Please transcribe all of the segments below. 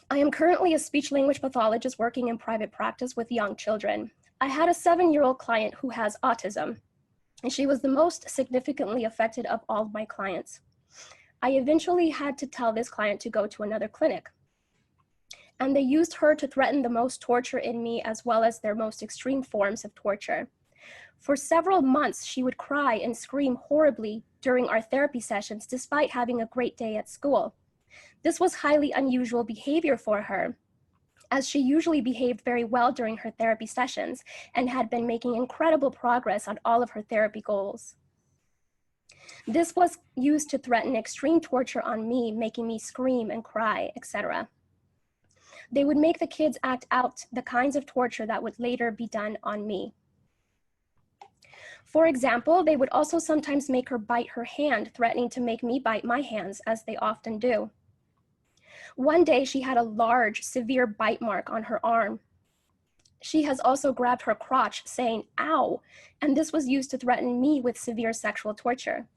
I am currently a speech-language pathologist working in private practice with young children. I had a 7-year-old client who has autism, and she was the most significantly affected of all of my clients. I eventually had to tell this client to go to another clinic, and they used her to threaten the most torture in me as well as their most extreme forms of torture. For several months, she would cry and scream horribly during our therapy sessions despite having a great day at school. This was highly unusual behavior for her, as she usually behaved very well during her therapy sessions and had been making incredible progress on all of her therapy goals. This was used to threaten extreme torture on me, making me scream and cry, etc. They would make the kids act out the kinds of torture that would later be done on me. For example, they would also sometimes make her bite her hand, threatening to make me bite my hands, as they often do. One day, she had a large, severe bite mark on her arm. She has also grabbed her crotch, saying, "Ow," and this was used to threaten me with severe sexual torture.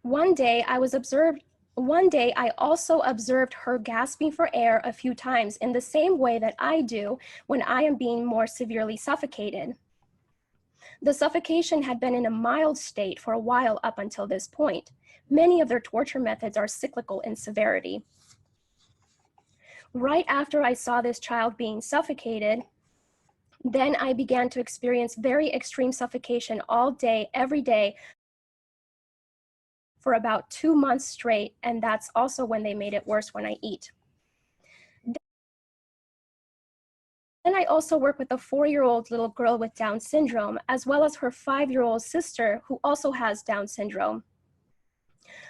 One day, I also observed her gasping for air a few times in the same way that I do when I am being more severely suffocated. The suffocation had been in a mild state for a while up until this point. Many of their torture methods are cyclical in severity. Right after I saw this child being suffocated, then I began to experience very extreme suffocation all day, every day, for about 2 months straight, and that's also when they made it worse when I eat. Then I also work with a 4-year-old little girl with Down syndrome, as well as her 5-year-old sister who also has Down syndrome.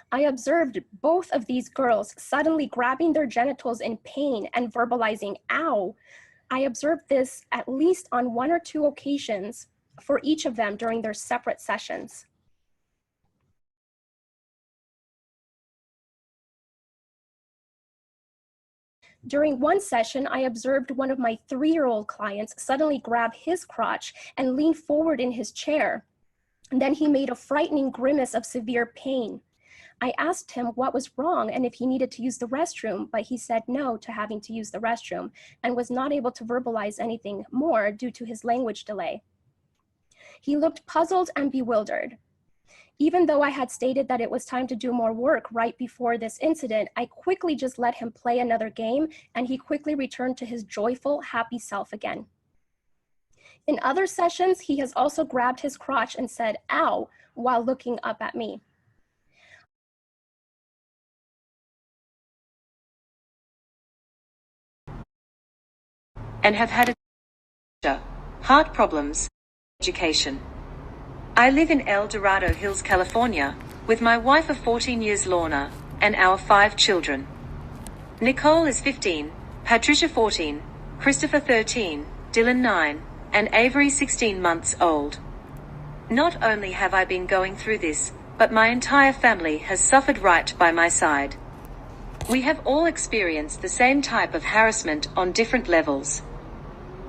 I observed both of these girls suddenly grabbing their genitals in pain and verbalizing, "Ow." I observed this at least on 1 or 2 occasions for each of them during their separate sessions. During one session, I observed one of my 3-year-old clients suddenly grab his crotch and lean forward in his chair. And then he made a frightening grimace of severe pain. I asked him what was wrong and if he needed to use the restroom, but he said no to having to use the restroom and was not able to verbalize anything more due to his language delay. He looked puzzled and bewildered. Even though I had stated that it was time to do more work right before this incident, I quickly just let him play another game, and he quickly returned to his joyful, happy self again. In other sessions, he has also grabbed his crotch and said, "Ow," while looking up at me. And have had heart problems, education. I live in El Dorado Hills, California, with my wife of 14 years, Lorna, and our 5 children. Nicole is 15, Patricia 14, Christopher 13, Dylan 9, and Avery 16 months old. Not only have I been going through this, but my entire family has suffered right by my side. We have all experienced the same type of harassment on different levels.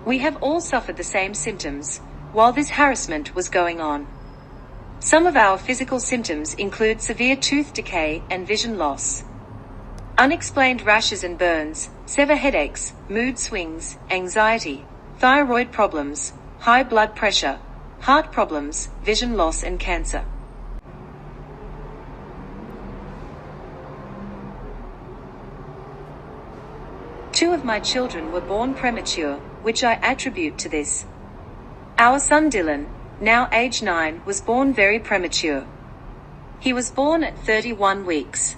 We have all suffered the same symptoms while this harassment was going on. Some of our physical symptoms include severe tooth decay and vision loss, unexplained rashes and burns, severe headaches, mood swings, anxiety, thyroid problems, high blood pressure, heart problems, vision loss, and cancer. Two of my children were born premature, which I attribute to this. Our son Dylan, now age 9, was born very premature. He was born at 31 weeks.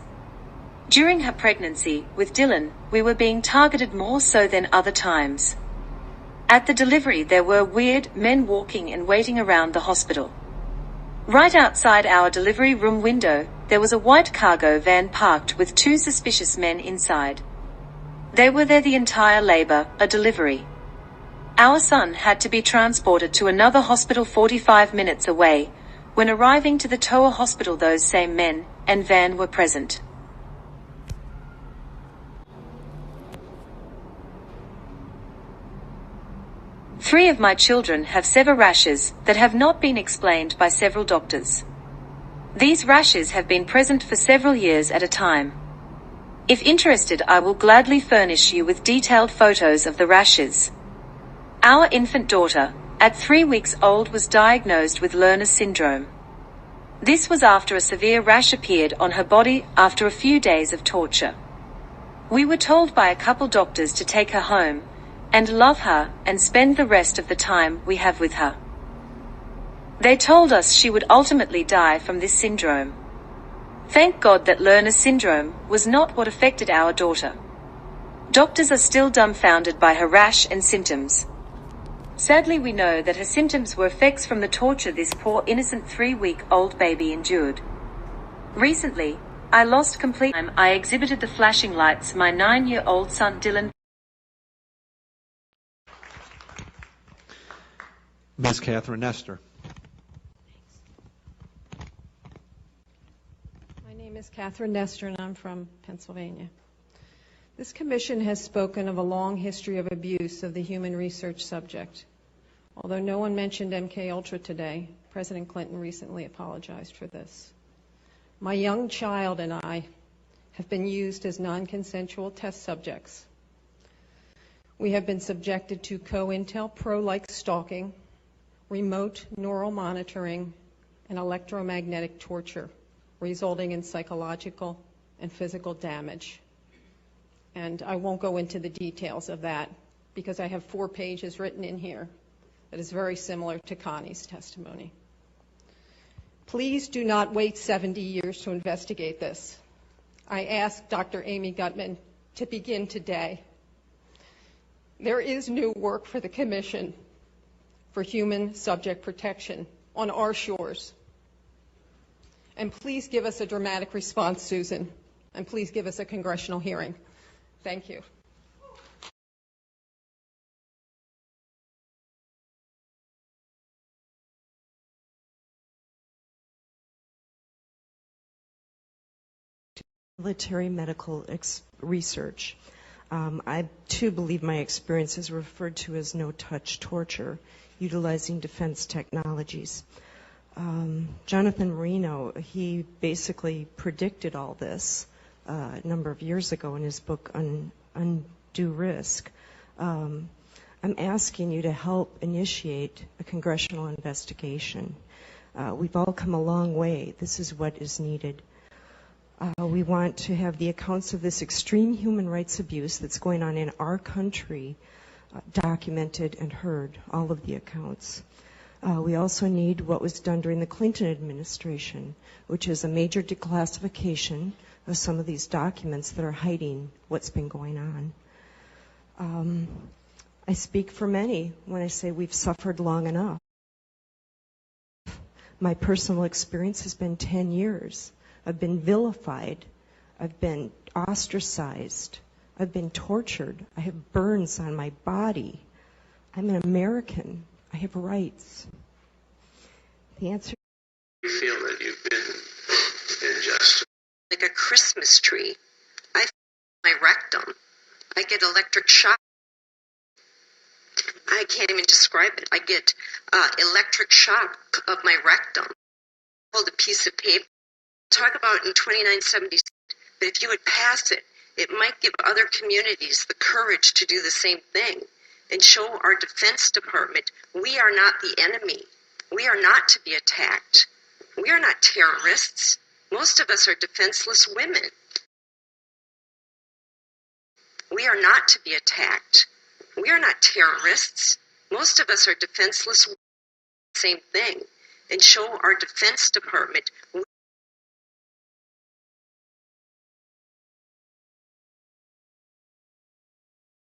During her pregnancy with Dylan, we were being targeted more so than other times. At the delivery, there were weird men walking and waiting around the hospital. Right outside our delivery room window, there was a white cargo van parked with 2 suspicious men inside. They were there the entire labor, a delivery. Our son had to be transported to another hospital 45 minutes away. When arriving to the Toa hospital, those same men and van were present. Three of my children have severe rashes that have not been explained by several doctors. These rashes have been present for several years at a time. If interested, I will gladly furnish you with detailed photos of the rashes. Our infant daughter, at 3 weeks old, was diagnosed with Lerner syndrome. This was after a severe rash appeared on her body after a few days of torture. We were told by a couple doctors to take her home, and love her, and spend the rest of the time we have with her. They told us she would ultimately die from this syndrome. Thank God that Lerner syndrome was not what affected our daughter. Doctors are still dumbfounded by her rash and symptoms. Sadly, we know that her symptoms were effects from the torture this poor innocent 3-week-old baby endured. Recently, I lost complete time. I exhibited the flashing lights my 9-year-old son Dylan. Ms. Catherine Nestor. My name is Catherine Nestor, and I'm from Pennsylvania. This commission has spoken of a long history of abuse of the human research subject. Although no one mentioned MKUltra today, President Clinton recently apologized for this. My young child and I have been used as non-consensual test subjects. We have been subjected to COINTELPRO-like stalking, remote neural monitoring, and electromagnetic torture, resulting in psychological and physical damage. And I won't go into the details of that because I have 4 pages written in here that is very similar to Connie's testimony. Please do not wait 70 years to investigate this. I ask Dr. Amy Gutman to begin today. There is new work for the Commission for Human Subject Protection on our shores. And please give us a dramatic response, Susan, and please give us a congressional hearing. Thank you. Military medical research. I too believe my experience is referred to as no-touch torture, utilizing defense technologies. Jonathan Marino, he basically predicted all this a number of years ago in his book Undue Risk. I'm asking you to help initiate a congressional investigation. We've all come a long way. This is what is needed. We want to have the accounts of this extreme human rights abuse that's going on in our country documented and heard, all of the accounts. We also need what was done during the Clinton administration, which is a major declassification of some of these documents that are hiding what's been going on. I speak for many when I say we've suffered long enough. My personal experience has been 10 years. I've been vilified. I've been ostracized. I've been tortured. I have burns on my body. I'm an American. I have rights. The answer. You feel that you've been unjust. Like a Christmas tree. I feel my rectum. I get electric shock. I can't even describe it. I get electric shock of my rectum. Hold a piece of paper. Talk about in 2976, but if you would pass it, it might give other communities the courage to do the same thing and show our Defense Department we are not the enemy. We are not to be attacked. We are not terrorists. Most of us are defenseless women. We are not to be attacked. We are not terrorists. Most of us are defenseless women. Same thing, and show our Defense Department.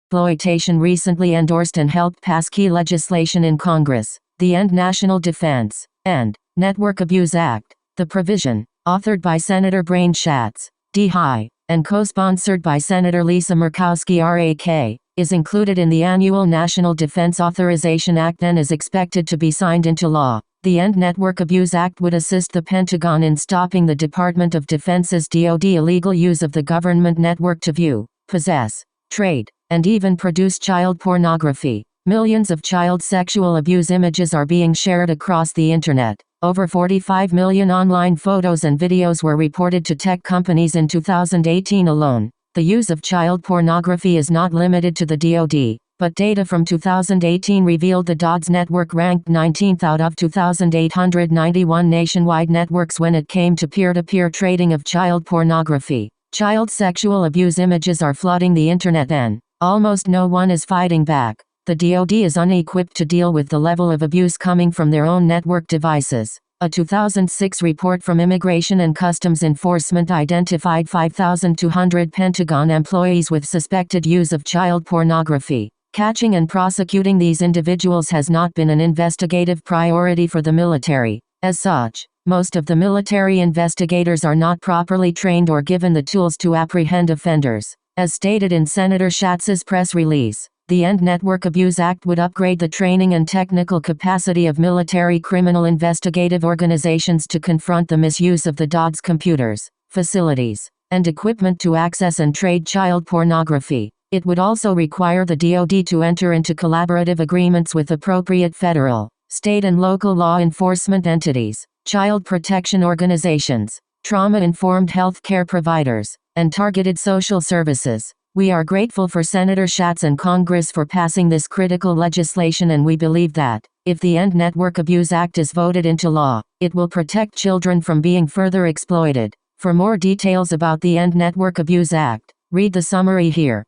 Exploitation recently endorsed and helped pass key legislation in Congress, the End National Defense and Network Abuse Act. The provision, authored by Senator Brain Schatz, D. High, and co-sponsored by Senator Lisa Murkowski RAK, is included in the annual National Defense Authorization Act and is expected to be signed into law. The End Network Abuse Act would assist the Pentagon in stopping the Department of Defense's DoD illegal use of the government network to view, possess, trade, and even produce child pornography. Millions of child sexual abuse images are being shared across the internet. Over 45 million online photos and videos were reported to tech companies in 2018 alone. The use of child pornography is not limited to the DoD, but data from 2018 revealed the DoD's network ranked 19th out of 2,891 nationwide networks when it came to peer-to-peer trading of child pornography. Child sexual abuse images are flooding the internet and almost no one is fighting back. The DoD is unequipped to deal with the level of abuse coming from their own network devices. A 2006 report from Immigration and Customs Enforcement identified 5,200 Pentagon employees with suspected use of child pornography. Catching and prosecuting these individuals has not been an investigative priority for the military. As such, most of the military investigators are not properly trained or given the tools to apprehend offenders. As stated in Senator Schatz's press release, the End Network Abuse Act would upgrade the training and technical capacity of military criminal investigative organizations to confront the misuse of the DoD's computers, facilities, and equipment to access and trade child pornography. It would also require the DoD to enter into collaborative agreements with appropriate federal, state and local law enforcement entities, child protection organizations, trauma-informed health care providers, and targeted social services. We are grateful for Senator Schatz and Congress for passing this critical legislation, and we believe that, if the End Network Abuse Act is voted into law, it will protect children from being further exploited. For more details about the End Network Abuse Act, read the summary here.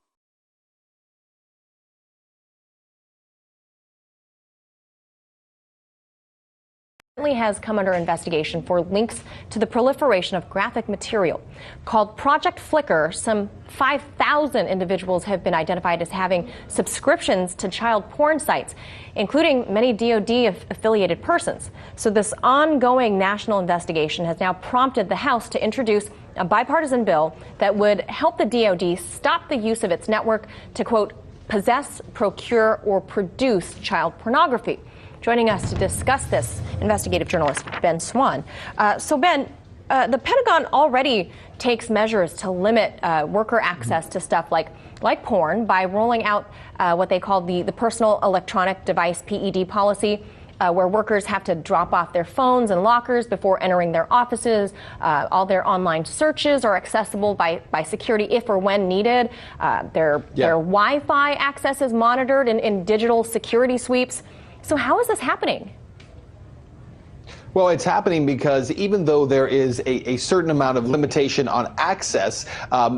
Has come under investigation for links to the proliferation of graphic material. Called Project Flickr, some 5,000 individuals have been identified as having subscriptions to child porn sites, including many DoD-affiliated persons. So this ongoing national investigation has now prompted the House to introduce a bipartisan bill that would help the DoD stop the use of its network to, quote, possess, procure, or produce child pornography. Joining us to discuss this, investigative journalist Ben Swan. So Ben, the Pentagon already takes measures to limit worker access to stuff like porn by rolling out what they call the Personal Electronic Device PED policy, where workers have to drop off their phones and lockers before entering their offices. All their online searches are accessible by security if or when needed. Their Wi-Fi access is monitored in digital security sweeps. So how is this happening? Well, it's happening because even though there is a certain amount of limitation on access,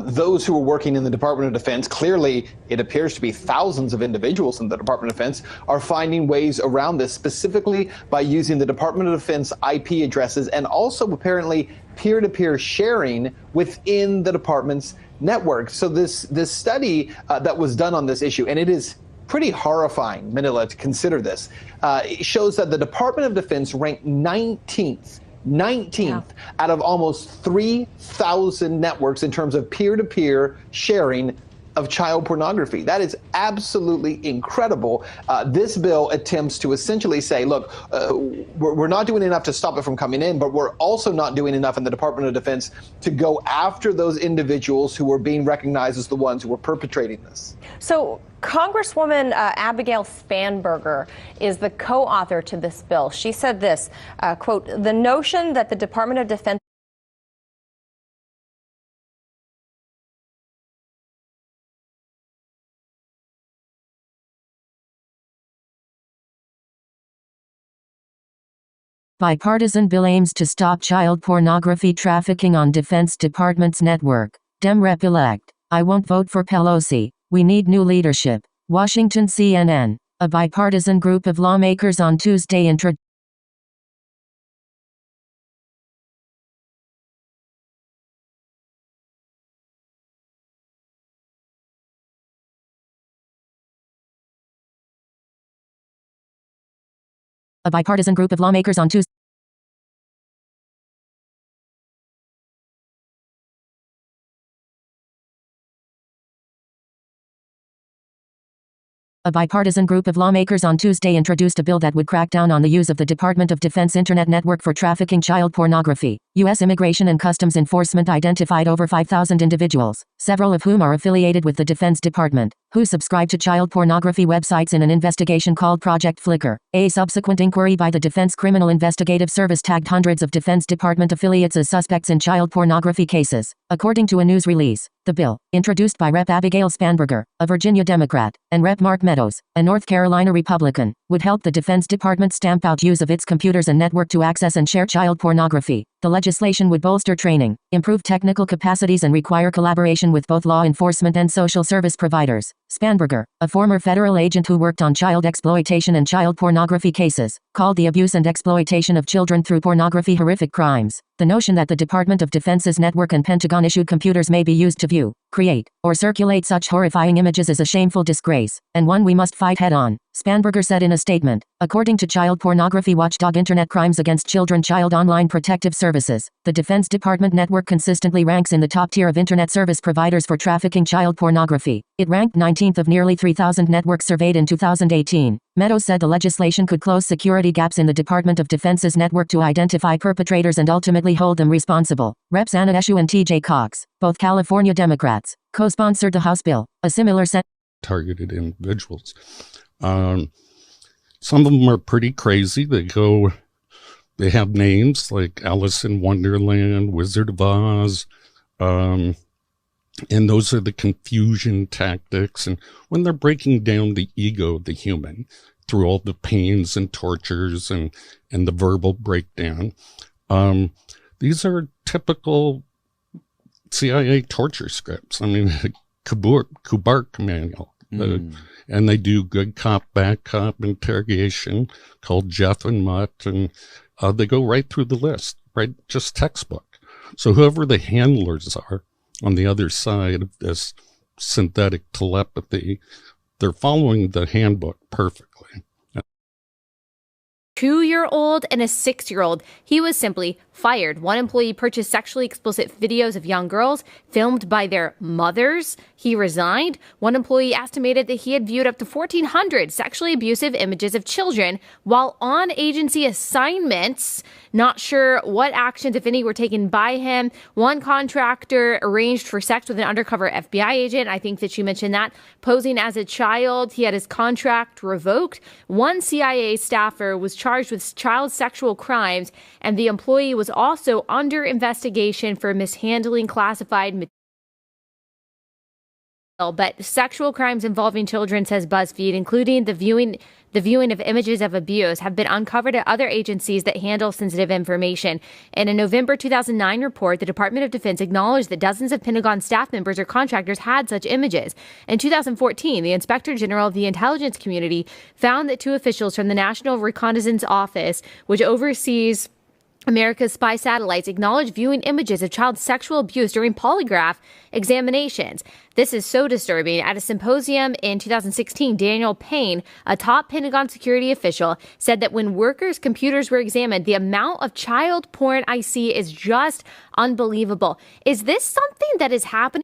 those who are working in the Department of Defense, clearly it appears to be thousands of individuals in the Department of Defense, are finding ways around this, specifically by using the Department of Defense IP addresses and also apparently peer-to-peer sharing within the department's network. So this study that was done on this issue, and it is pretty horrifying, Manila, to consider this. It shows that the Department of Defense ranked 19th out of almost 3,000 networks in terms of peer-to-peer sharing of child pornography. That is absolutely incredible. This bill attempts to essentially say, look, we're not doing enough to stop it from coming in, but we're also not doing enough in the Department of Defense to go after those individuals who are being recognized as the ones who are perpetrating this. So Congresswoman Abigail Spanberger is the co-author to this bill. She said this, quote, the notion that the Department of Defense Bipartisan bill aims to stop child pornography trafficking on Defense Department's network. Dem Rep-elect, I won't vote for Pelosi. We need new leadership. Washington CNN. A bipartisan group of lawmakers on Tuesday introduced A bipartisan group of lawmakers on Tuesday. A bipartisan group of lawmakers on Tuesday introduced a bill that would crack down on the use of the Department of Defense Internet network for trafficking child pornography. U.S. Immigration and Customs Enforcement identified over 5,000 individuals, several of whom are affiliated with the Defense Department, who subscribed to child pornography websites in an investigation called Project Flicker. A subsequent inquiry by the Defense Criminal Investigative Service tagged hundreds of Defense Department affiliates as suspects in child pornography cases. According to a news release, the bill, introduced by Rep. Abigail Spanberger, a Virginia Democrat, and Rep. Mark Meadows, a North Carolina Republican, would help the Defense Department stamp out use of its computers and network to access and share child pornography. The legislation would bolster training, improve technical capacities, and require collaboration with both law enforcement and social service providers. Spanberger, a former federal agent who worked on child exploitation and child pornography cases, called the abuse and exploitation of children through pornography horrific crimes. The notion that the Department of Defense's network and Pentagon-issued computers may be used to view, create, or circulate such horrifying images is a shameful disgrace, and one we must fight head-on, Spanberger said in a statement. According to child pornography watchdog Internet Crimes Against Children Child Online Protective Services, the Defense Department network consistently ranks in the top tier of Internet service providers for trafficking child pornography. It ranked 19th of nearly 3,000 networks surveyed in 2018. Meadows said the legislation could close security gaps in the Department of Defense's network to identify perpetrators and ultimately hold them responsible. Reps Anna Eshoo and T.J. Cox, both California Democrats, co-sponsored the House bill. A similar targeted individuals. Some of them are pretty crazy. They have names like Alice in Wonderland, Wizard of Oz, and those are the confusion tactics. And when they're breaking down the ego of the human through all the pains and tortures and the verbal breakdown, these are typical CIA torture scripts. I mean, Kubark manual. And they do good cop, bad cop interrogation called Jeff and Mutt, and they go right through the list, right? Just textbook. So whoever the handlers are on the other side of this synthetic telepathy, they're following the handbook perfectly. 2-year-old and a 6-year-old. He was simply fired. One employee purchased sexually explicit videos of young girls filmed by their mothers. He resigned. One employee estimated that he had viewed up to 1,400 sexually abusive images of children while on agency assignments. Not sure what actions, if any, were taken by him. One contractor arranged for sex with an undercover FBI agent. I think that you mentioned that. Posing as a child, he had his contract revoked. One CIA staffer was charged with child sexual crimes, and the employee was also under investigation for mishandling classified material. But sexual crimes involving children, says BuzzFeed, including the viewing of images of abuse, have been uncovered at other agencies that handle sensitive information. In a November 2009 report, the Department of Defense acknowledged that dozens of Pentagon staff members or contractors had such images. In 2014, the Inspector General of the Intelligence Community found that 2 officials from the National Reconnaissance Office, which oversees America's spy satellites, acknowledged viewing images of child sexual abuse during polygraph examinations. This is so disturbing. At a symposium in 2016, Daniel Payne, a top Pentagon security official, said that when workers' computers were examined, the amount of child porn I see is just unbelievable. Is this something that is happening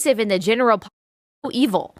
in the general evil?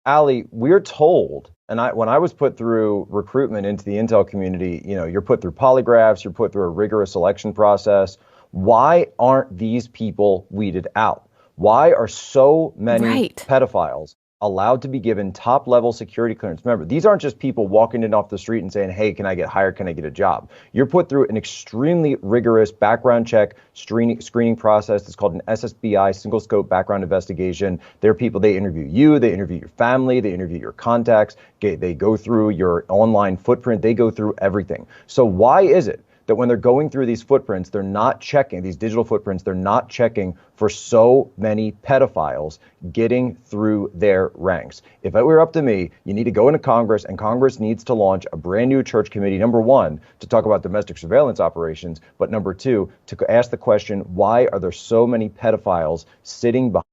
Allie, we're told, and when I was put through recruitment into the intel community, you're put through polygraphs, you're put through a rigorous selection process. Why aren't these people weeded out? Why are so many pedophiles allowed to be given top-level security clearance? Remember, these aren't just people walking in off the street and saying, hey, can I get hired? Can I get a job? You're put through an extremely rigorous background check screening process. It's called an SSBI, single scope background investigation. There are people, they interview you, they interview your family, they interview your contacts, they go through your online footprint, they go through everything. So why is it that when they're going through these footprints, they're not checking, these digital footprints, they're not checking for so many pedophiles getting through their ranks? If it were up to me, you need to go into Congress, and Congress needs to launch a brand new church committee, number one, to talk about domestic surveillance operations, but number two, to ask the question, why are there so many pedophiles sitting behind?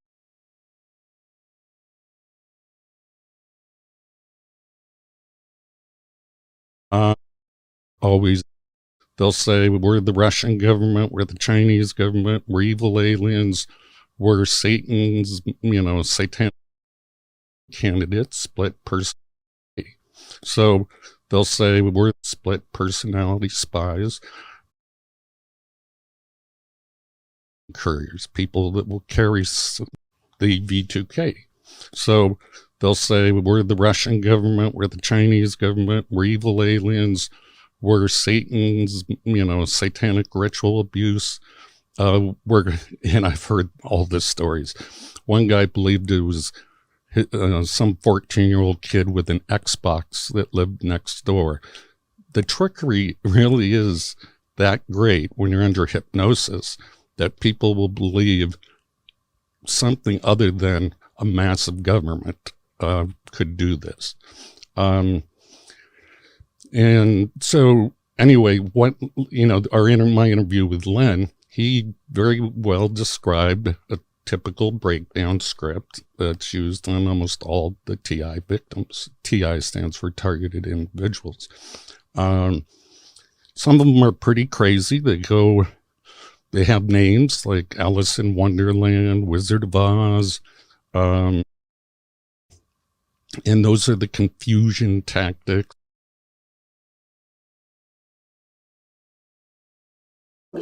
Always. They'll say, we're the Russian government, we're the Chinese government, we're evil aliens, we're Satan's, satanic candidates, split personality. So they'll say, we're split personality spies, couriers, people that will carry the V2K. So they'll say, we're the Russian government, we're the Chinese government, we're evil aliens, we're Satan's, satanic ritual abuse. And I've heard all the stories. One guy believed it was some 14-year-old kid with an Xbox that lived next door. The trickery really is that great when you're under hypnosis that people will believe something other than a massive government could do this. And so anyway, my interview with Len, he very well described a typical breakdown script that's used on almost all the TI victims. TI stands for targeted individuals. Some of them are pretty crazy. They have names like Alice in Wonderland, Wizard of Oz, and those are the confusion tactics.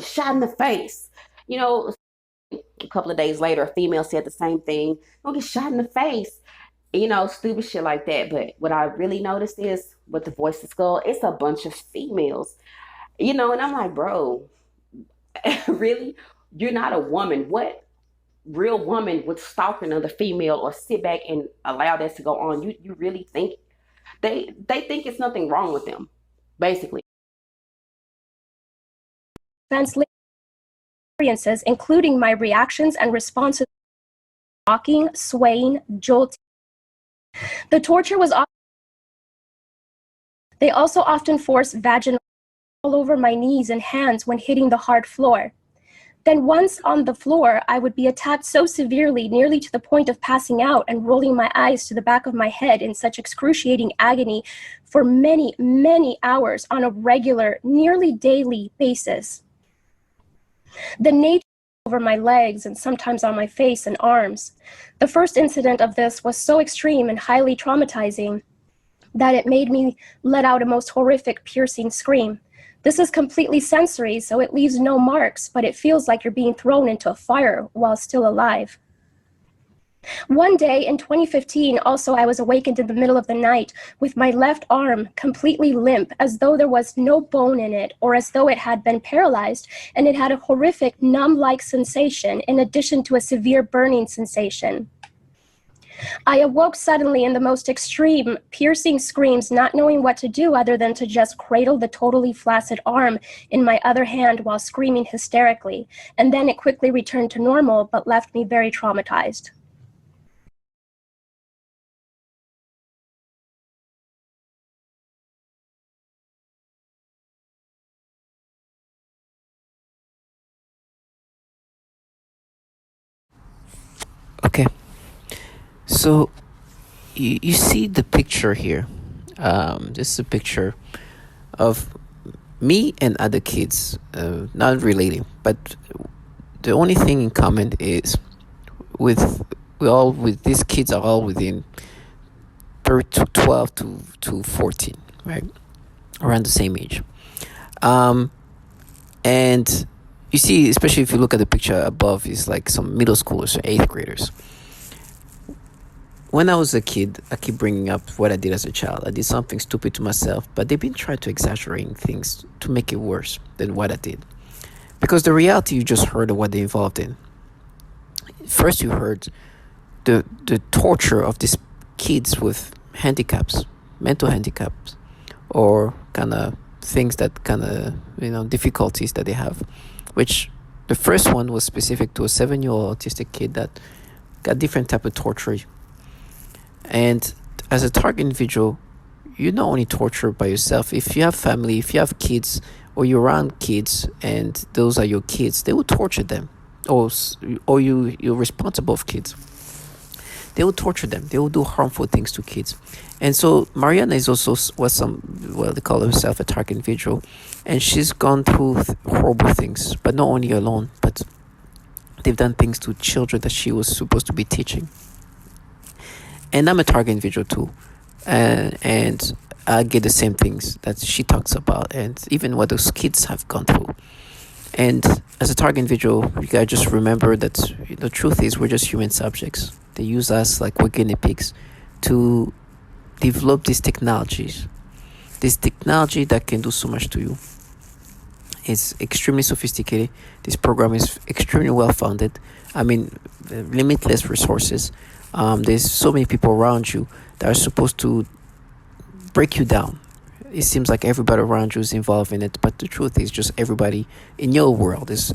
Shot in the face. A couple of days later, a female said the same thing. Don't get shot in the face. Stupid shit like that. But what I really noticed is with the Voice of Skull, it's a bunch of females. And I'm like, bro, really? You're not a woman. What real woman would stalk another female or sit back and allow that to go on? You really think they think it's nothing wrong with them, basically. Experiences, including my reactions and responses, rocking, swaying, jolting. The torture was often. They also often forced vaginal all over my knees and hands when hitting the hard floor. Then once on the floor, I would be attacked so severely, nearly to the point of passing out and rolling my eyes to the back of my head in such excruciating agony for many, many hours on a regular, nearly daily basis. The nature over my legs and sometimes on my face and arms. The first incident of this was so extreme and highly traumatizing that it made me let out a most horrific, piercing scream. This is completely sensory, so it leaves no marks, but it feels like you're being thrown into a fire while still alive. One day in 2015, also, I was awakened in the middle of the night with my left arm completely limp, as though there was no bone in it, or as though it had been paralyzed, and it had a horrific numb-like sensation in addition to a severe burning sensation. I awoke suddenly in the most extreme, piercing screams, not knowing what to do other than to just cradle the totally flaccid arm in my other hand while screaming hysterically, and then it quickly returned to normal, but left me very traumatized. Okay, so you see the picture here. This is a picture of me and other kids, not related, but the only thing in common is with these kids are all within 12 to 14, right? Around the same age. And you see, especially if you look at the picture above, it's like some middle schoolers or 8th graders. When I was a kid, I keep bringing up what I did as a child. I did something stupid to myself, but they've been trying to exaggerate things to make it worse than what I did. Because the reality you just heard of what they involved in. First, you heard the torture of these kids with handicaps, mental handicaps, or kind of things that kind of, difficulties that they have. Which the first one was specific to a 7-year-old autistic kid that got different type of torture. And as a target individual, you're not only tortured by yourself. If you have family, if you have kids, or you're around kids, and those are your kids, they will torture them. Or you're responsible for kids. They will torture them. They will do harmful things to kids. And so Mariana is also they call herself a target individual. And she's gone through horrible things, but not only alone, but they've done things to children that she was supposed to be teaching. And I'm a target individual too. And I get the same things that she talks about, and even what those kids have gone through. And as a target individual, you gotta just remember that the truth is we're just human subjects. They use us like we're guinea pigs to develop these technologies. This technology that can do so much to you. It's extremely sophisticated. This program is extremely well funded. I mean, limitless resources. There's so many people around you that are supposed to break you down. It seems like everybody around you is involved in it, but the truth is just everybody in your world is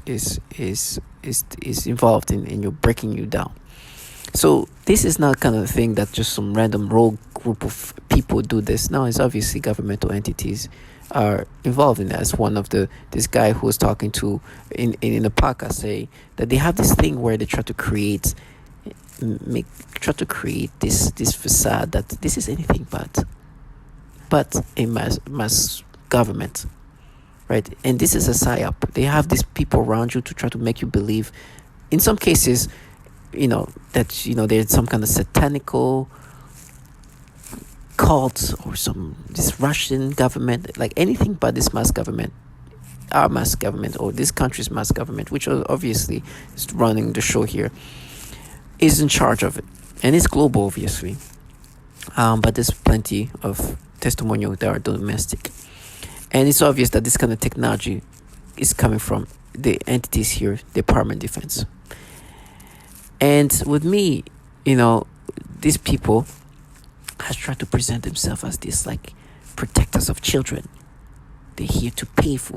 involved in you breaking you down. So this is not kind of thing that just some random rogue group of people do this. No, it's obviously governmental entities are involved in that. As one of this guy who was talking to in a podcast say that they have this thing where they try to create this facade that this is anything but a mass government, right? And this is a psyop. They have these people around you to try to make you believe, in some cases, that there's some kind of satanical cult or this Russian government, like anything but this mass government, our mass government or this country's mass government, which obviously is running the show here, is in charge of it, and it's global, obviously. But there's plenty of testimonial that are domestic, and it's obvious that this kind of technology is coming from the entities here, Department of Defense. And with me, these people has tried to present themselves as this like protectors of children. They're here to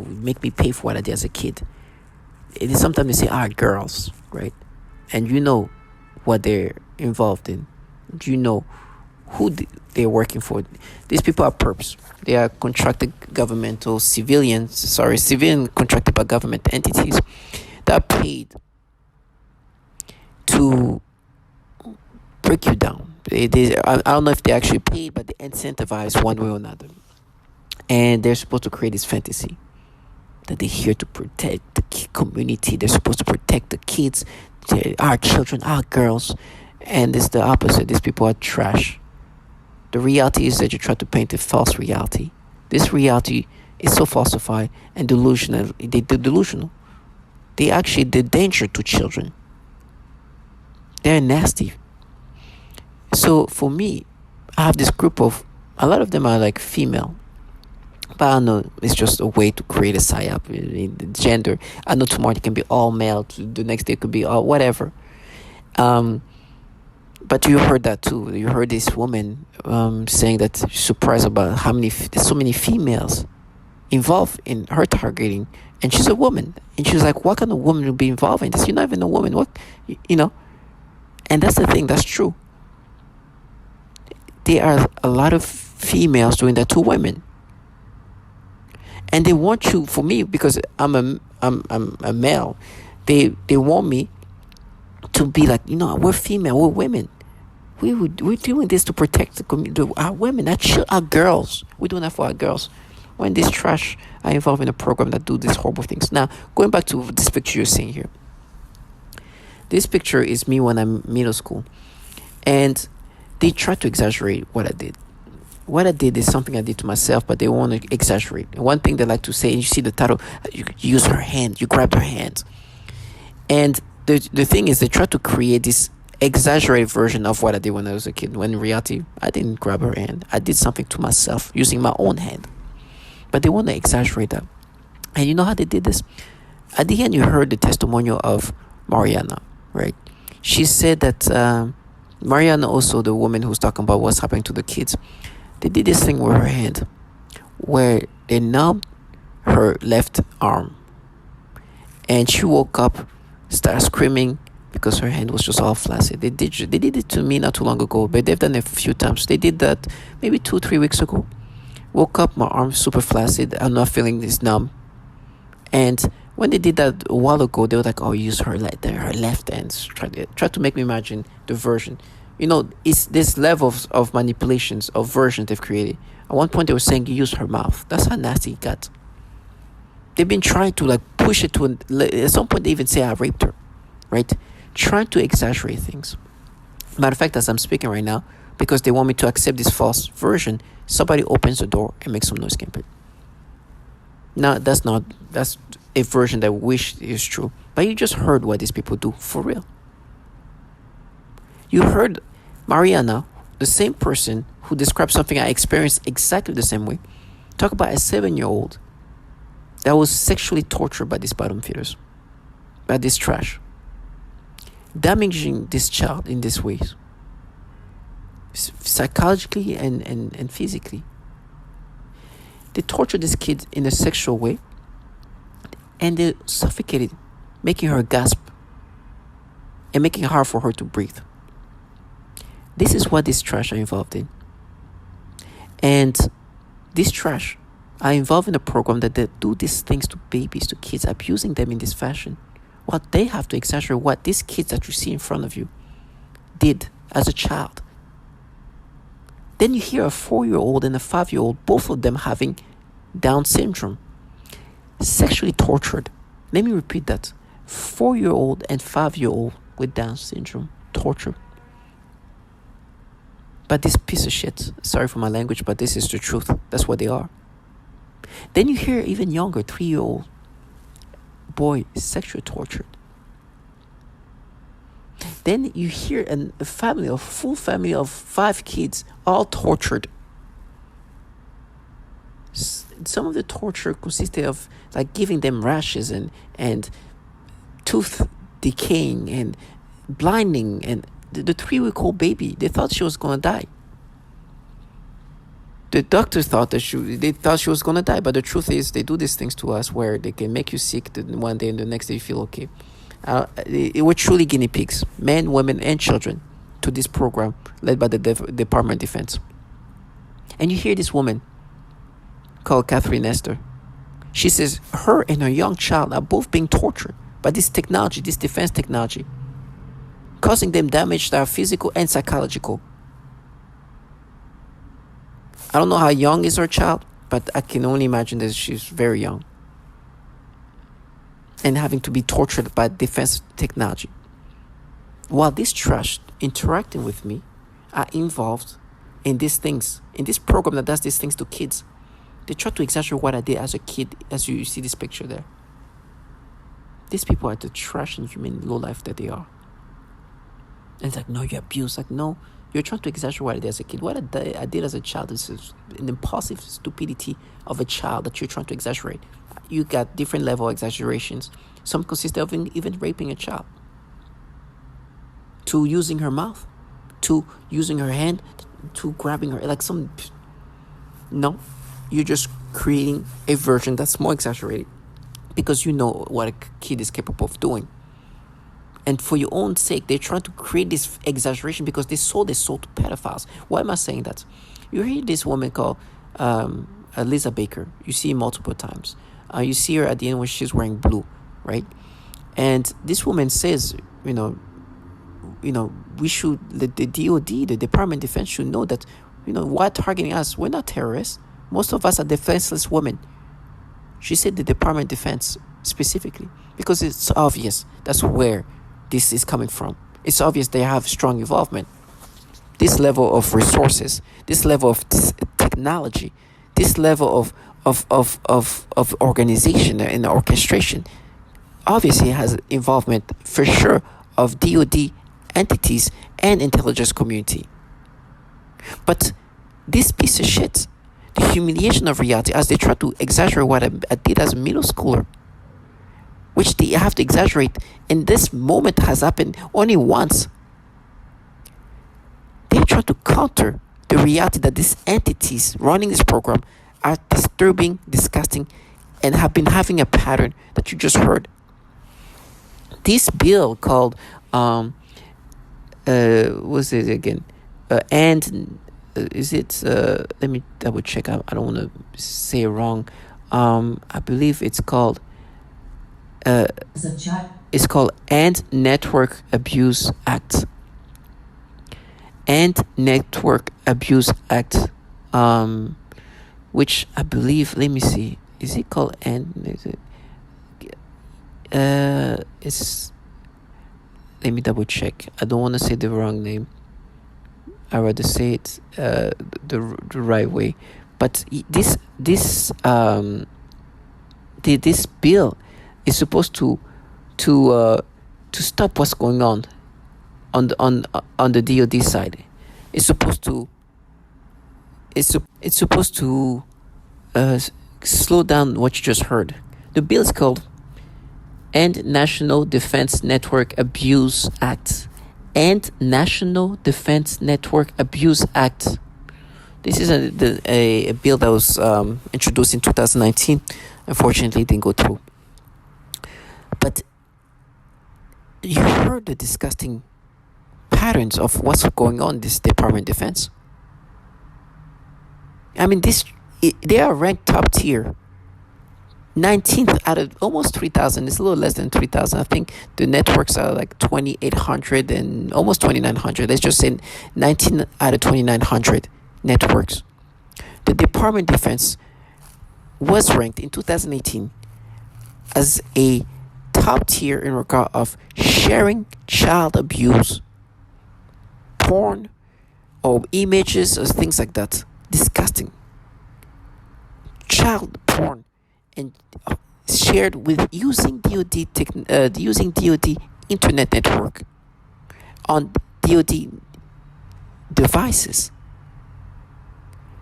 make me pay for what I did as a kid. And sometimes they say, girls, right? And you know what they're involved in. You know who they're working for. These people are perps. They are contracted civilian contracted by government entities that are paid to break you down. I don't know if they actually paid, but they incentivize one way or another. And they're supposed to create this fantasy that they're here to protect the community. They're supposed to protect the kids, our children, our girls. And it's the opposite. These people are trash. The reality is that you try to paint a false reality. This reality is so falsified and delusional. They're delusional. They actually did danger to children. They're nasty. So for me, I have this group of, a lot of them are like female. But I know it's just a way to create a psyop in the gender. I know tomorrow it can be all male, the next day it could be all whatever. But you heard that too. You heard this woman saying that she's surprised about how there's so many females involved in her targeting, and she's a woman. And she's like, what kind of woman will be involved in this? You're not even a woman. What, And that's the thing. That's true. There are a lot of females doing that to women, and they want you. For me, because I'm a male, they want me to be like, we're female, we're women. We're doing this to protect the community, our women, our girls. We're doing that for our girls. When this trash are involved in a program that do these horrible things. Now, going back to this picture you're seeing here. This picture is me when I'm middle school. And they try to exaggerate what I did. What I did is something I did to myself, but they want to exaggerate. And one thing they like to say, and you see the title, you use her hand, you grabbed her hand. And the thing is, they try to create this exaggerated version of what I did when I was a kid, when in reality, I didn't grab her hand. I did something to myself using my own hand. But they want to exaggerate that. And you know how they did this? At the end, you heard the testimonial of Mariana, right? She said that Mariana, also the woman who's talking about what's happening to the kids, they did this thing with her hand where they numbed her left arm. And she woke up, started screaming because her hand was just all flaccid. They did it to me not too long ago, but they've done it a few times. They did that maybe 2-3 weeks ago. Woke up, my arm super flaccid. I'm not feeling this numb. And when they did that a while ago, they were like, use her left hand. Try to make me imagine the version. It's this level of manipulations, of versions they've created. At one point, they were saying, use her mouth. That's how nasty it got. They've been trying to push it to, at some point, they even say I raped her, right? Trying to exaggerate things. Matter of fact, as I'm speaking right now, because they want me to accept this false version, somebody opens the door and makes some noise, campaign. Now, that's a version that we wish is true, but you just heard what these people do for real. You heard Mariana, the same person who described something I experienced exactly the same way, talk about a 7-year-old that was sexually tortured by these bottom feeders, by this trash, damaging this child in these ways, psychologically and physically. They tortured this kid in a sexual way, and they suffocated, making her gasp and making it hard for her to breathe. This is what these trash are involved in. And these trash are involved in a program that they do these things to babies, to kids, abusing them in this fashion. Well, they have to exaggerate what these kids that you see in front of you did as a child. Then you hear a 4-year-old and a 5-year-old, both of them having Down syndrome, sexually tortured. Let me repeat that. 4-year-old and 5-year-old with Down syndrome, tortured. But this piece of shit, sorry for my language, but this is the truth. That's what they are. Then you hear even younger, 3-year-old boy sexually tortured. Then you hear a full family of 5 kids, all tortured. Some of the torture consisted of like giving them rashes and tooth decaying and blinding, and the 3-week-old baby, they thought she was gonna die. The doctor thought they thought she was gonna die, but the truth is they do these things to us where they can make you sick one day and the next day you feel okay. It were truly guinea pigs, men, women, and children, to this program led by the Department of Defense. And you hear this woman called Catherine Nestor. She says her and her young child are both being tortured by this technology, this defense technology, causing them damage that are physical and psychological. I don't know how young is her child, but I can only imagine that she's very young. And having to be tortured by defense technology. While this trash interacting with me are involved in these things, in this program that does these things to kids. They try to exaggerate what I did as a kid, as you see this picture there. These people are the trash and human low life that they are. And it's like, no, you abuse. Like, no, you're trying to exaggerate what I did as a kid. What I did as a child is an impulsive stupidity of a child that you're trying to exaggerate. You got different level of exaggerations. Some consist of even raping a child, to using her mouth, to using her hand, to grabbing her, like some. No, you're just creating a version that's more exaggerated because you know what a kid is capable of doing. And for your own sake, they're trying to create this exaggeration because they sold their soul to pedophiles. Why am I saying that? You hear this woman called Lisa Baker. You see her multiple times. You see her at the end when she's wearing blue, right? And this woman says, we should, the DOD, the Department of Defense should know that, why targeting us? We're not terrorists. Most of us are defenseless women. She said the Department of Defense specifically because it's obvious that's where this is coming from. It's obvious they have strong involvement. This level of resources, this level of technology, this level of organization and orchestration obviously has involvement for sure of DOD entities and intelligence community. But this piece of shit, the humiliation of reality, as they try to exaggerate what I did as a middle schooler, which they have to exaggerate, and this moment has happened only once. They try to counter the reality that these entities running this program are disturbing, disgusting, and have been having a pattern that you just heard. This bill called, what's it again? Is it, let me double check. I don't want to say it wrong. I believe it's called, And Network Abuse Act. And Network Abuse Act, which I believe, let me see, is it called let me double check. I don't want to say the wrong name. I rather say it the right way. But this bill is supposed to stop what's going on the DoD side. It's supposed to slow down what you just heard. The bill is called End National Defense Network Abuse Act. End National Defense Network Abuse Act. This is a bill that was introduced in 2019. Unfortunately, it didn't go through. But you heard the disgusting patterns of what's going on in this Department of Defense. I mean, they are ranked top tier. 19th out of almost 3,000. It's a little less than 3,000. I think the networks are like 2,800 and almost 2,900. Let's just say 19 out of 2,900 networks. The Department of Defense was ranked in 2018 as a top tier in regard of sharing child abuse, porn, or images or things like that. Disgusting. Child porn and shared with using DoD internet network on DoD devices.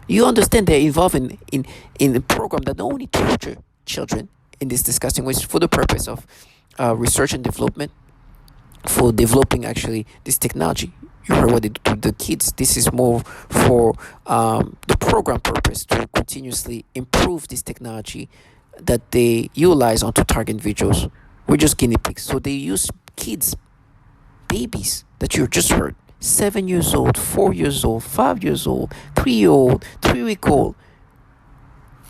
You understand they're involved in a program that not only torture children in this disgusting way for the purpose of research and development, for developing actually this technology. You heard what they do to the kids. This is more for the program purpose to continuously improve this technology that they utilize onto target individuals. We're just guinea pigs. So they use kids, babies that you just heard, 7 years old, 4 years old, 5 years old, 3-year-old, 3-week-old,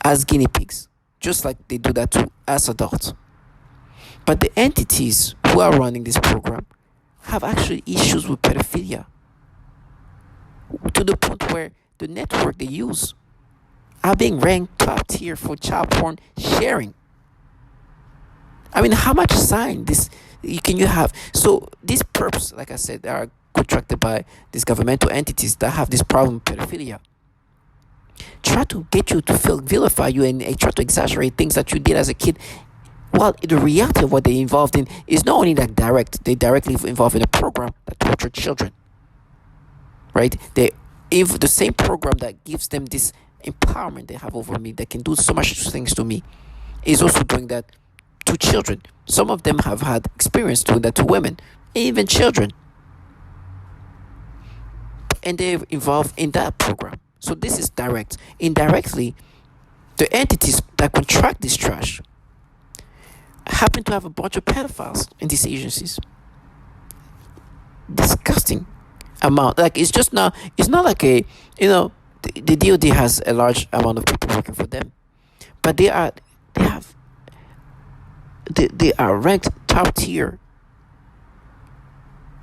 as guinea pigs, just like they do that to us adults. But the entities who are running this program have actually issues with pedophilia, to the point where the network they use are being ranked top tier for child porn sharing. I mean, how much sign this can you have? So these perps, like I said, are contracted by these governmental entities that have this problem with pedophilia. Try to get you to vilify you and try to exaggerate things that you did as a kid. Well, the reality of what they're involved in is not only that they directly involved in a program that tortured children, right? If the same program that gives them this empowerment they have over me, that can do so much things to me, is also doing that to children. Some of them have had experience doing that to women, even children. And they're involved in that program. So this is direct. Indirectly, the entities that contract this trash happen to have a bunch of pedophiles in these agencies. Disgusting amount. Like, it's not like the DoD has a large amount of people working for them, but they are ranked top tier.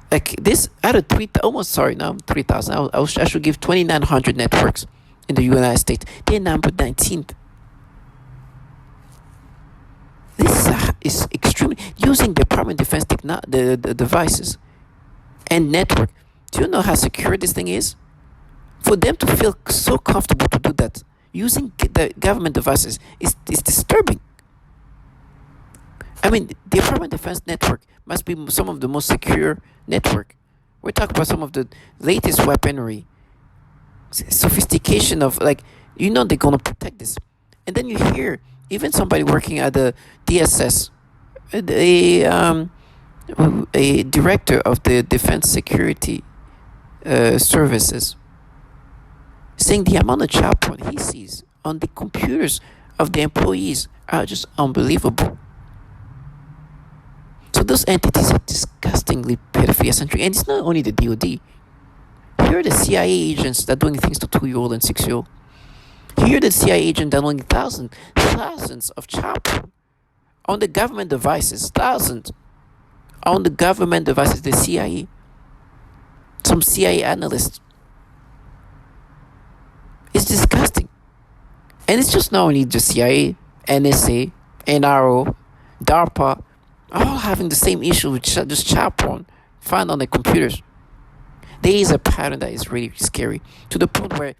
Like this, out of 3,000. I should give 2,900 networks in the United States. They're number 19th. This is extremely using Department of Defense the devices and network. Do you know how secure this thing is? For them to feel so comfortable to do that using the government devices is disturbing. I mean, the Department of Defense network must be some of the most secure network. We're talking about some of the latest weaponry, sophistication of they're gonna protect this. And then you hear even somebody working at the DSS, a director of the Defense Security Services, saying the amount of child porn he sees on the computers of the employees are just unbelievable. So those entities are disgustingly pedophilia-centric. And it's not only the DoD. Here are the CIA agents that are doing things to 2-year-old and 6-year-old. Here are the CIA agents downloading thousands of child porn on the government devices. Thousands on the government devices, the CIA. Some CIA analysts. It's disgusting. And it's just not only the CIA, NSA, NRO, DARPA, all having the same issue with just child porn found on the computers. There is a pattern that is really scary, to the point where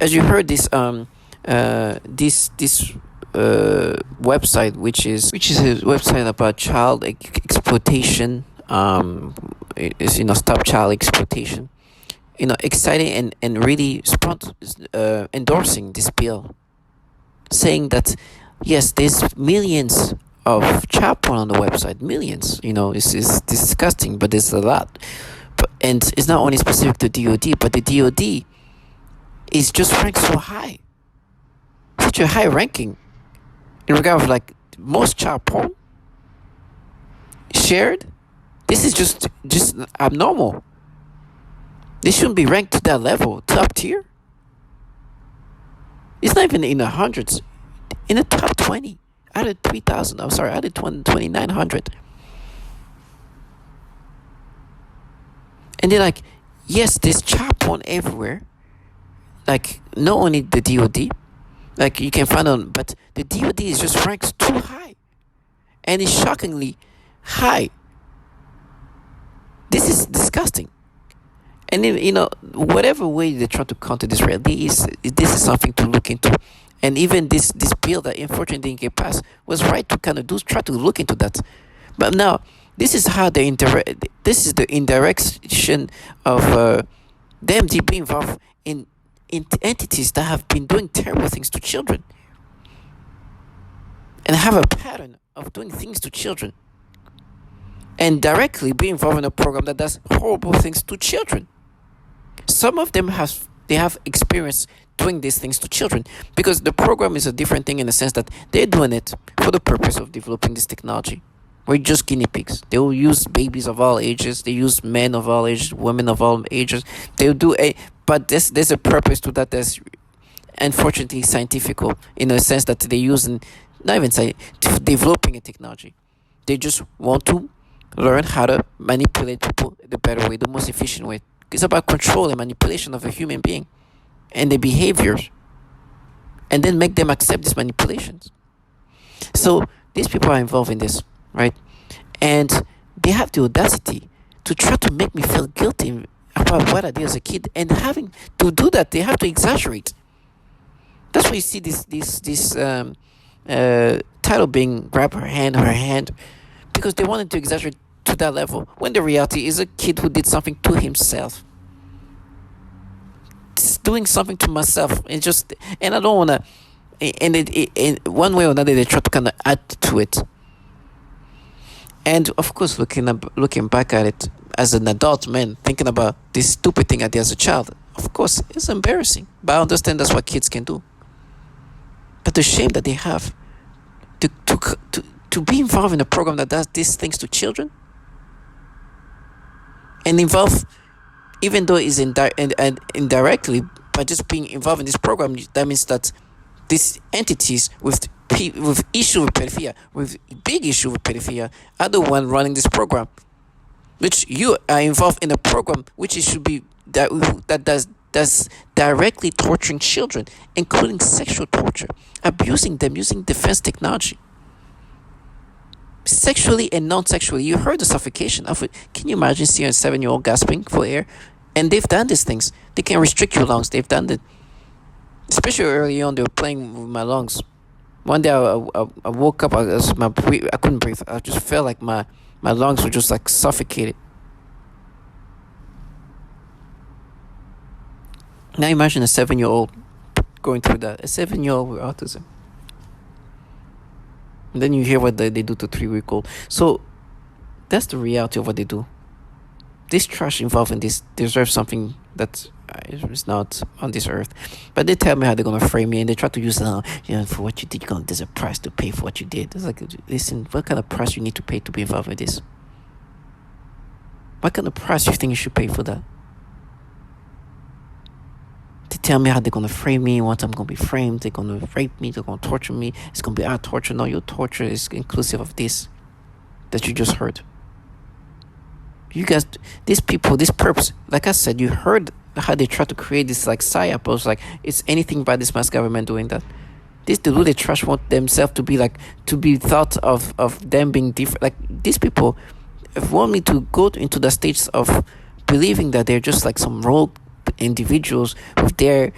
as you heard this website, which is a website about child exploitation. It's stop child exploitation. Exciting and really endorsing this bill, saying that yes, there's millions of child porn on the website, millions. It's disgusting, but there's a lot. And it's not only specific to DOD, but the DOD is just ranked so high, such a high ranking in regard of like most child porn shared. This is just abnormal. They shouldn't be ranked to that level, top tier. It's not even in the hundreds, in the top 20 out of 3,000. I'm sorry, out of 2,900. And they're like, yes, there's child porn everywhere. Like, not only the DOD, like you can find on, but the DOD is just ranked too high. And it's shockingly high. This is disgusting. And whatever way they try to counter this reality, this is something to look into. And even this bill that unfortunately didn't get passed was right to kind of try to look into that. But now, this is how this is the indirection of them being involved in entities that have been doing terrible things to children. And have a pattern of doing things to children. And directly be involved in a program that does horrible things to children. Some of them have experience doing these things to children, because the program is a different thing in the sense that they're doing it for the purpose of developing this technology. We're just guinea pigs. They will use babies of all ages. They use men of all ages, women of all ages. They'll do but there's a purpose to that that's unfortunately scientific, in a sense that they're using, not even developing a technology. They just want to learn how to manipulate people the better way, the most efficient way. It's about control and manipulation of a human being and their behaviors, and then make them accept these manipulations. So these people are involved in this, right? And they have the audacity to try to make me feel guilty about what I did as a kid, and having to do that, they have to exaggerate. That's why you see this title being grab her hand, because they wanted to exaggerate to that level, when the reality is a kid who did something to himself. Just doing something to myself, and I don't want to, and one way or another they try to kind of add to it. And of course, looking back at it as an adult man, thinking about this stupid thing I did as a child, of course it's embarrassing, but I understand that's what kids can do. But the shame that they have to be involved in a program that does these things to children, and involve, even though it's indirectly, by just being involved in this program, that means that these entities with issue with pedophilia, with big issue with pedophilia, are the one running this program, which you are involved in a program which it should be that does directly torturing children, including sexual torture, abusing them using defense technology. Sexually and non-sexually. You heard the suffocation of it. Can you imagine seeing a 7-year-old gasping for air? And they've done these things. They can restrict your lungs. They've done it. Especially early on, they were playing with my lungs. One day I woke up, I couldn't breathe. I just felt like my lungs were just like suffocated. Now imagine a 7-year-old going through that. A 7-year-old with autism. And then you hear what they do to 3-week-old. So that's the reality of what they do. This trash involved in this deserves something that is not on this earth. But they tell me how they're going to frame me, and they try to use it, for what you did, there's a price to pay for what you did. It's like, listen, what kind of price you need to pay to be involved with this? What kind of price you think you should pay for that? They tell me how they're going to frame me. Once I'm going to be framed, they're going to rape me, they're going to torture me. It's going to be our torture. No, your torture is inclusive of this that you just heard. You guys, these people, this purpose, like I said, you heard how they try to create this like psyop. I was like, it's anything by this mass government doing that. This deluded trash want themselves to be like, to be thought of them being different. Like, these people want me to go into the states of believing that they're just like some rogue individuals with their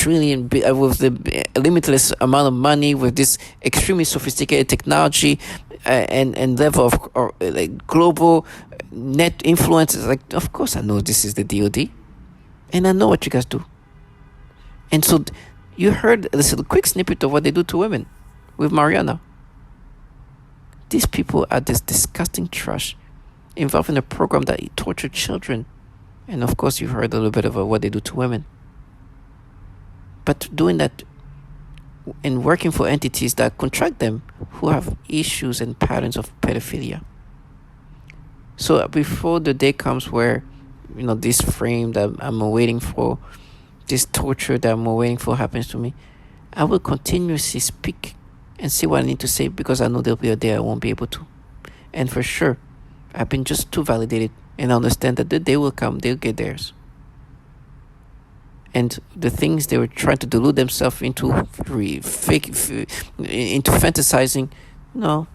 with the limitless amount of money, with this extremely sophisticated technology, and level of like global net influence. Like, of course I know this is the DoD, and I know what you guys do. And so you heard this little quick snippet of what they do to women with Mariana. These people are this disgusting trash involved in a program that torture children. And of course, you heard a little bit of what they do to women. But doing that and working for entities that contract them who have issues and patterns of pedophilia. So before the day comes where, this frame that I'm waiting for, this torture that I'm waiting for happens to me, I will continuously speak and see what I need to say, because I know there'll be a day I won't be able to. And for sure, I've been just too validated, and I understand that the day will come, they'll get theirs. And the things they were trying to delude themselves into fantasizing, no,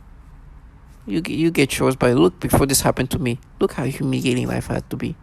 you get yours. But look, before this happened to me, look how humiliating life had to be.